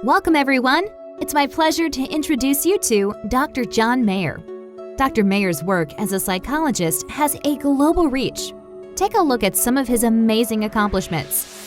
Welcome, everyone. It's my pleasure to introduce you to Dr. John Mayer. Dr. Mayer's work as a psychologist has a global reach. Take a look at some of his amazing accomplishments.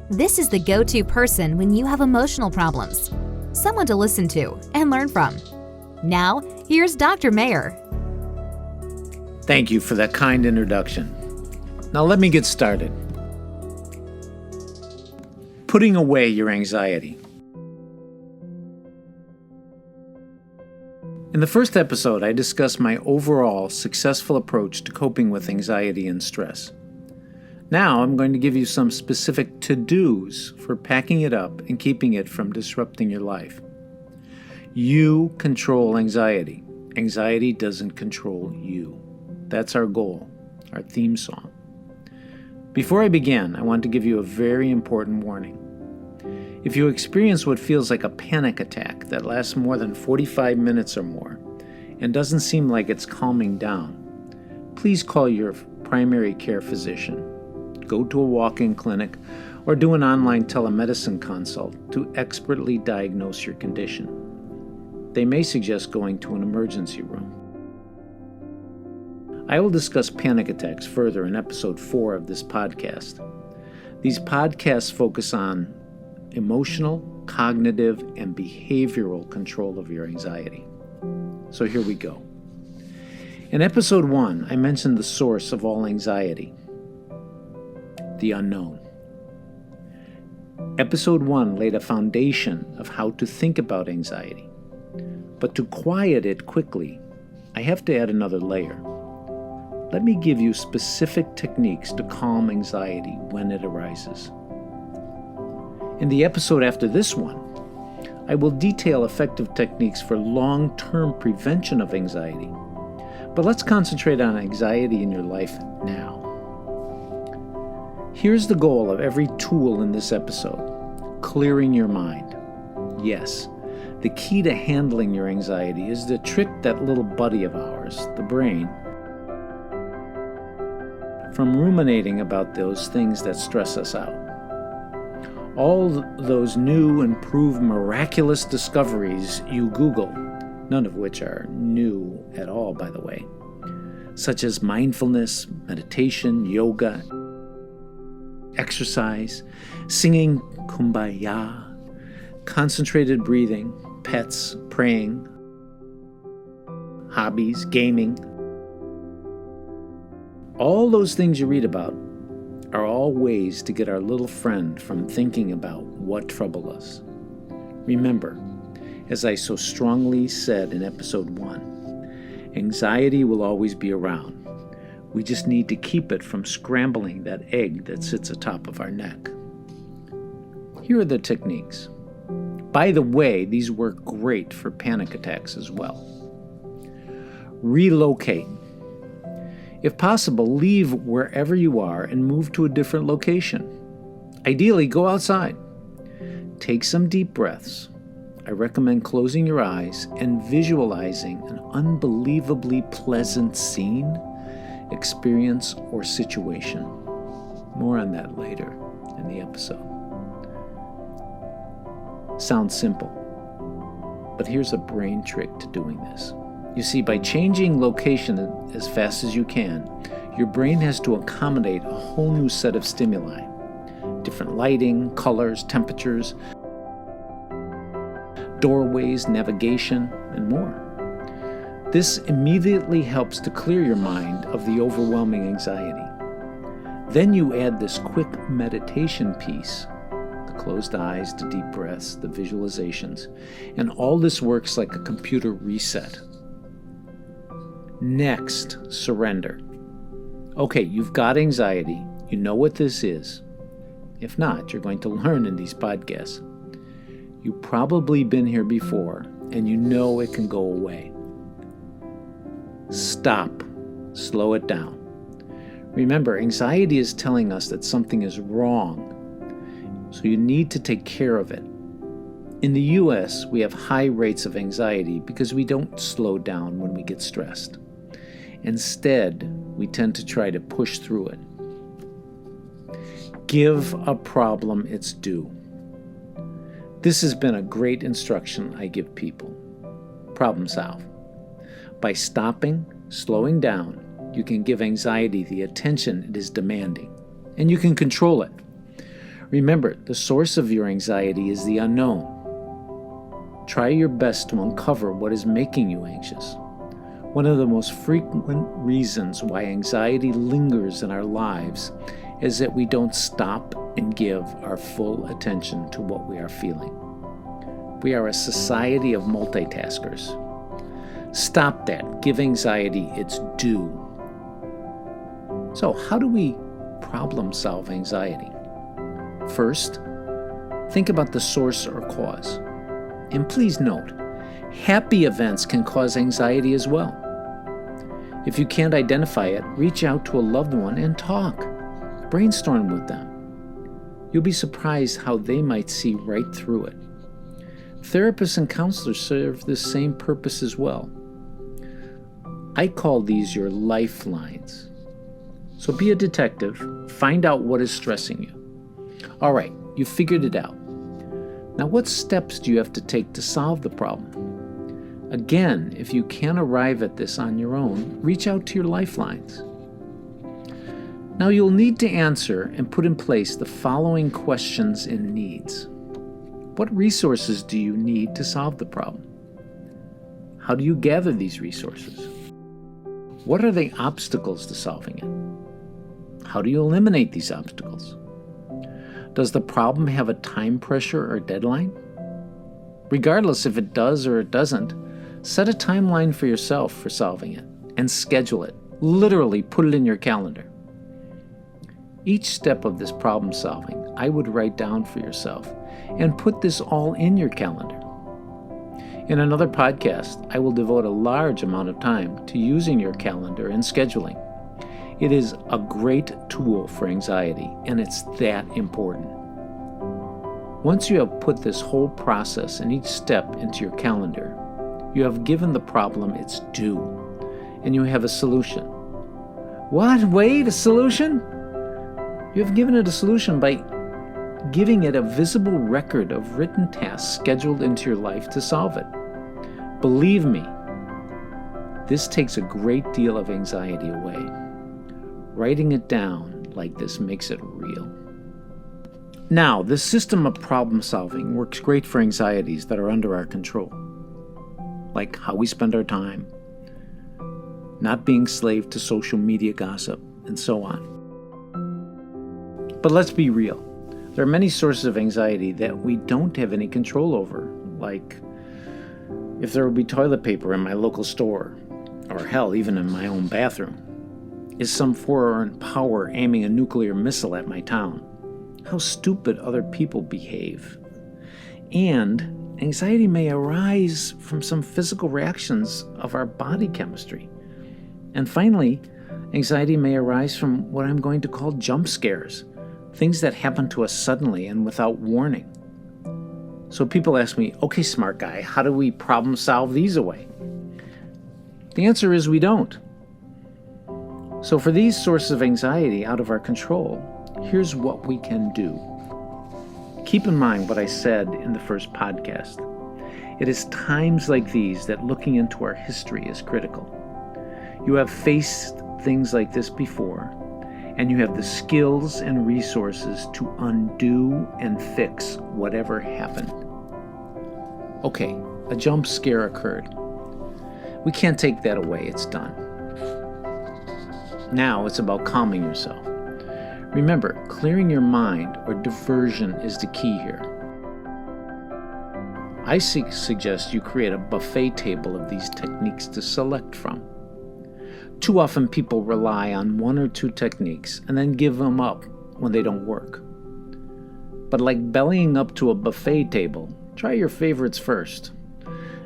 This is the go-to person when you have emotional problems. Someone to listen to and learn from. Now, here's Dr. Mayer. Thank you for that kind introduction. Now let me get started. Putting away your anxiety. In the first episode, I discussed my overall successful approach to coping with anxiety and stress. Now I'm going to give you some specific to-dos for packing it up and keeping it from disrupting your life. You control anxiety. Anxiety doesn't control you. That's our goal, our theme song. Before I begin, I want to give you a very important warning. If you experience what feels like a panic attack that lasts more than 45 minutes or more and doesn't seem like it's calming down, please call your primary care physician. Go to a walk-in clinic, or do an online telemedicine consult to expertly diagnose your condition. They may suggest going to an emergency room. I will discuss panic attacks further in episode 4 of this podcast. These podcasts focus on emotional, cognitive, and behavioral control of your anxiety. So here we go. In episode 1, I mentioned the source of all anxiety. The unknown. Episode 1 laid a foundation of how to think about anxiety. But to quiet it quickly, I have to add another layer. Let me give you specific techniques to calm anxiety when it arises. In the episode after this one, I will detail effective techniques for long-term prevention of anxiety. But let's concentrate on anxiety in your life now. Here's the goal of every tool in this episode: clearing your mind. Yes, the key to handling your anxiety is to trick that little buddy of ours, the brain, from ruminating about those things that stress us out. All those new, improved, miraculous discoveries you Google, none of which are new at all, by the way, such as mindfulness, meditation, yoga, exercise, singing kumbaya, concentrated breathing, pets, praying, hobbies, gaming. All those things you read about are all ways to get our little friend from thinking about what troubles us. Remember, as I so strongly said in episode 1, anxiety will always be around. We just need to keep it from scrambling that egg that sits atop of our neck. Here are the techniques. By the way, these work great for panic attacks as well. Relocate. If possible, leave wherever you are and move to a different location. Ideally, go outside. Take some deep breaths. I recommend closing your eyes and visualizing an unbelievably pleasant scene, experience, or situation. More on that later in the episode. Sounds simple, but here's a brain trick to doing this. You see, by changing location as fast as you can, your brain has to accommodate a whole new set of stimuli. Different lighting, colors, temperatures, doorways, navigation, and more. This immediately helps to clear your mind of the overwhelming anxiety. Then you add this quick meditation piece, the closed eyes, the deep breaths, the visualizations, and all this works like a computer reset. Next, surrender. Okay, you've got anxiety. You know what this is. If not, you're going to learn in these podcasts. You've probably been here before, and you know it can go away. Stop. Slow it down. Remember, anxiety is telling us that something is wrong, so you need to take care of it. In the U.S., we have high rates of anxiety because we don't slow down when we get stressed. Instead, we tend to try to push through it. Give a problem its due. This has been a great instruction I give people. Problem solve. By stopping, slowing down, you can give anxiety the attention it is demanding, and you can control it. Remember, the source of your anxiety is the unknown. Try your best to uncover what is making you anxious. One of the most frequent reasons why anxiety lingers in our lives is that we don't stop and give our full attention to what we are feeling. We are a society of multitaskers. Stop that. Give anxiety its due. So, how do we problem solve anxiety? First, think about the source or cause. And please note, happy events can cause anxiety as well. If you can't identify it, reach out to a loved one and talk. Brainstorm with them. You'll be surprised how they might see right through it. Therapists and counselors serve the same purpose as well. I call these your lifelines. So be a detective, find out what is stressing you. All right, you figured it out. Now, what steps do you have to take to solve the problem? Again, if you can't arrive at this on your own, reach out to your lifelines. Now, you'll need to answer and put in place the following questions and needs. What resources do you need to solve the problem? How do you gather these resources? What are the obstacles to solving it? How do you eliminate these obstacles? Does the problem have a time pressure or deadline? Regardless if it does or it doesn't, set a timeline for yourself for solving it and schedule it. Literally put it in your calendar. Each step of this problem solving, I would write down for yourself and put this all in your calendar. In another podcast, I will devote a large amount of time to using your calendar and scheduling. It is a great tool for anxiety, and it's that important. Once you have put this whole process and each step into your calendar, you have given the problem its due, and you have a solution. What? Wait, a solution? You have given it a solution by giving it a visible record of written tasks scheduled into your life to solve it. Believe me, this takes a great deal of anxiety away. Writing it down like this makes it real. Now, this system of problem solving works great for anxieties that are under our control, like how we spend our time, not being slave to social media gossip, and so on. But let's be real. There are many sources of anxiety that we don't have any control over, like if there will be toilet paper in my local store, or hell, even in my own bathroom. Is some foreign power aiming a nuclear missile at my town? How stupid other people behave. And anxiety may arise from some physical reactions of our body chemistry. And finally, anxiety may arise from what I'm going to call jump scares, things that happen to us suddenly and without warning. So people ask me, okay, smart guy, how do we problem solve these away? The answer is we don't. So for these sources of anxiety out of our control, here's what we can do. Keep in mind what I said in the first podcast. It is times like these that looking into our history is critical. You have faced things like this before, and you have the skills and resources to undo and fix whatever happened. Okay, a jump scare occurred. We can't take that away, it's done. Now it's about calming yourself. Remember, clearing your mind or diversion is the key here. I suggest you create a buffet table of these techniques to select from. Too often people rely on one or two techniques and then give them up when they don't work. But like bellying up to a buffet table, Try your favorites first.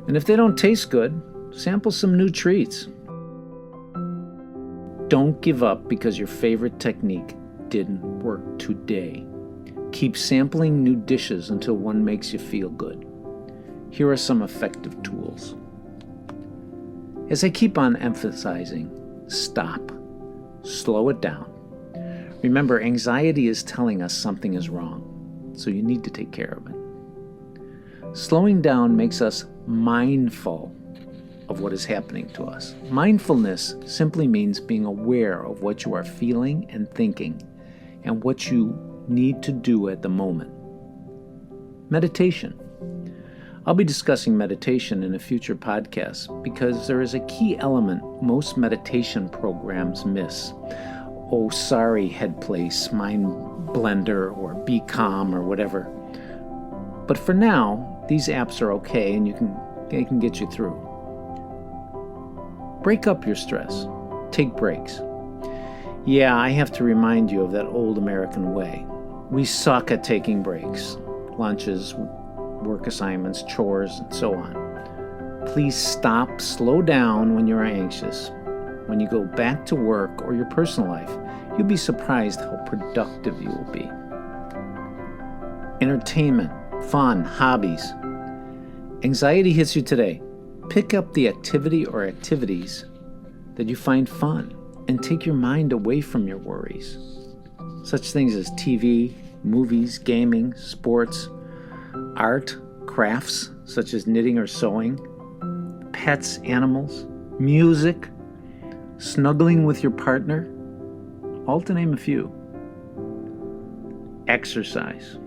And if they don't taste good, sample some new treats. Don't give up because your favorite technique didn't work today. Keep sampling new dishes until one makes you feel good. Here are some effective tools. As I keep on emphasizing, stop. Slow it down. Remember, anxiety is telling us something is wrong, so you need to take care of it. Slowing down makes us mindful of what is happening to us. Mindfulness simply means being aware of what you are feeling and thinking and what you need to do at the moment. Meditation. I'll be discussing meditation in a future podcast because there is a key element most meditation programs miss. Oh, sorry, Headplace, Mind Blender, or Be Calm, or whatever. But for now, these apps are okay and they can get you through. Break up your stress. Take breaks. Yeah, I have to remind you of that old American way. We suck at taking breaks. Lunches, work assignments, chores, and so on. Please stop, slow down when you're anxious. When you go back to work or your personal life, you'll be surprised how productive you will be. Entertainment, fun, hobbies. Anxiety hits you today. Pick up the activity or activities that you find fun and take your mind away from your worries. Such things as TV, movies, gaming, sports, art, crafts such as knitting or sewing, pets, animals, music, snuggling with your partner, all to name a few. Exercise.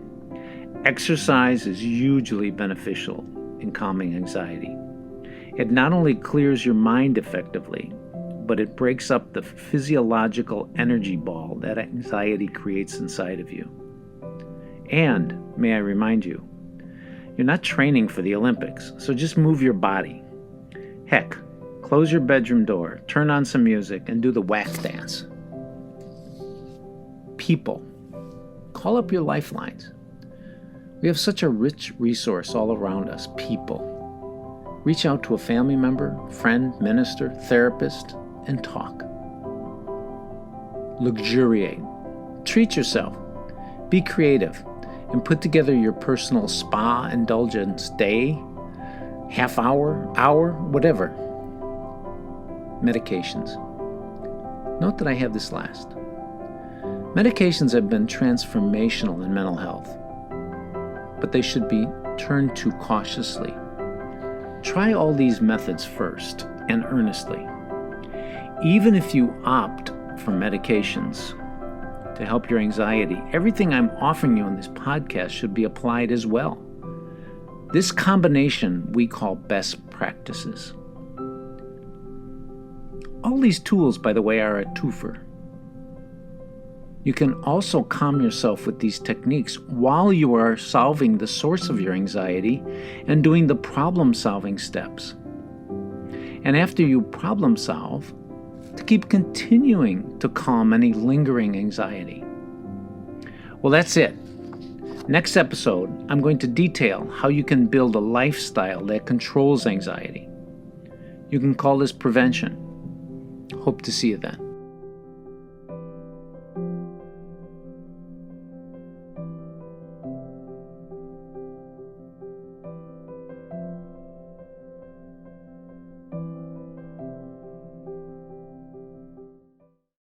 Exercise is hugely beneficial in calming anxiety. It not only clears your mind effectively, but it breaks up the physiological energy ball that anxiety creates inside of you. And, may I remind you, you're not training for the Olympics, so just move your body. Heck, close your bedroom door, turn on some music, and do the whack dance. People. Call up your lifelines. We have such a rich resource all around us, people. Reach out to a family member, friend, minister, therapist, and talk. Luxuriate. Treat yourself. Be creative and put together your personal spa indulgence day, half hour, whatever. Medications. Note that I have this last. Medications have been transformational in mental health, but they should be turned to cautiously. Try all these methods first and earnestly. Even if you opt for medications to help your anxiety, everything I'm offering you in this podcast should be applied as well. This combination we call best practices. All these tools, by the way, are a twofer. You can also calm yourself with these techniques while you are solving the source of your anxiety and doing the problem-solving steps. And after you problem solve, to keep continuing to calm any lingering anxiety. Well, that's it. Next episode, I'm going to detail how you can build a lifestyle that controls anxiety. You can call this prevention. Hope to see you then.